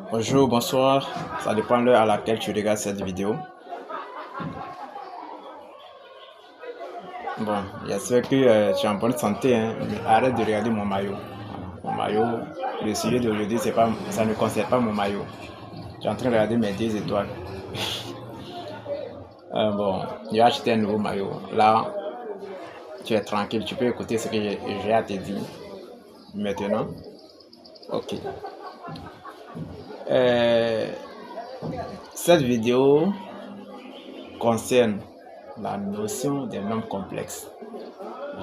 Bonjour, bonsoir, ça dépend de l'heure à laquelle tu regardes cette vidéo. Bon, j'espère que tu es en bonne santé, hein, mais arrête de regarder mon maillot. Mon maillot, le sujet d'aujourd'hui, ça ne concerne pas mon maillot. Tu es en train de regarder mes 2 étoiles. Bon, j'ai acheté un nouveau maillot. Là, tu es tranquille, tu peux écouter ce que j'ai à te dire maintenant. Ok. Cette vidéo concerne la notion des nombres complexes.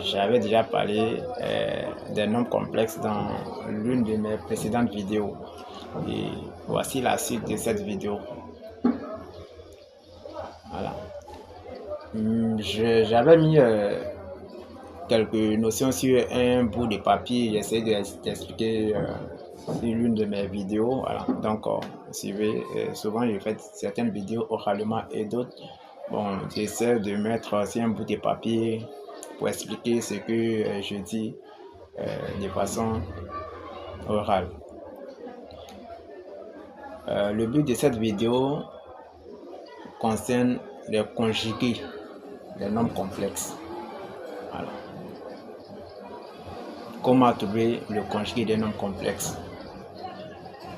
J'avais déjà parlé des nombres complexes dans l'une de mes précédentes vidéos. Et voici la suite de cette vidéo. Voilà. J'avais mis quelques notions sur un bout de papier. J'essaie d'expliquer sur l'une de mes vidéos. Voilà. Donc, suivez. Souvent, je fais certaines vidéos oralement et d'autres. Bon, j'essaie de mettre sur un bout de papier pour expliquer ce que je dis de façon orale. Le but de cette vidéo concerne les conjugués des nombres complexes. Voilà. Comment trouver le conjugué des nombres complexes?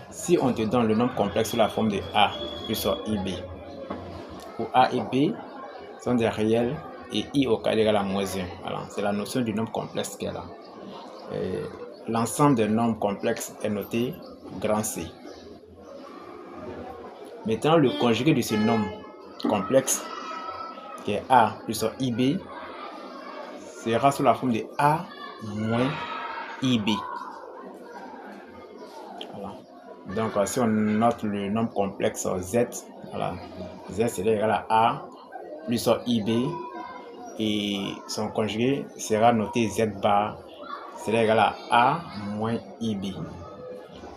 Si on te donne le nombre complexe sous la forme de A plus IB, où A et B sont des réels et I au carré égale à moins 1. Voilà. C'est la notion du nombre complexe qu'elle a. L'ensemble des nombres complexes est noté grand C. Maintenant, le conjugué de ce nombre complexe, qui est A plus IB, sera sous la forme de A moins IB. Voilà. Donc, si on note le nombre complexe Z, voilà, Z sera égal à A plus IB et son conjugué sera noté Z bar sera égal à A moins IB.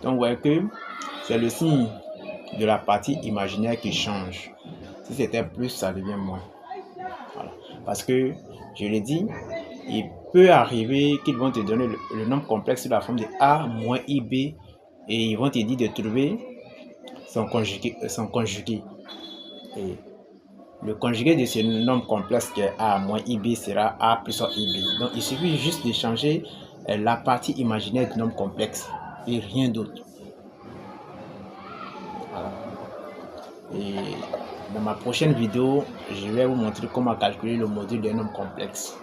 Donc, vous voyez que c'est le signe de la partie imaginaire qui change. Si c'était plus, ça devient moins. Voilà. Parce que, je l'ai dit, il peut arriver qu'ils vont te donner le nombre complexe sous la forme de A moins IB et ils vont te dire de trouver son conjugué. Et le conjugué de ce nombre complexe qui est A moins IB sera A plus IB. Donc, il suffit juste de changer la partie imaginaire du nombre complexe et rien d'autre. Voilà. Et dans ma prochaine vidéo, je vais vous montrer comment calculer le module des nombres complexes.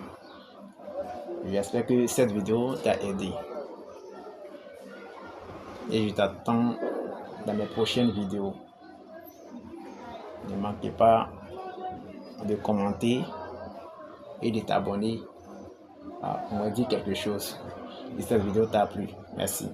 J'espère que cette vidéo t'a aidé. Et je t'attends dans mes prochaines vidéos. Ne manquez pas de commenter et de t'abonner pour me dire quelque chose. Si cette vidéo t'a plu, merci.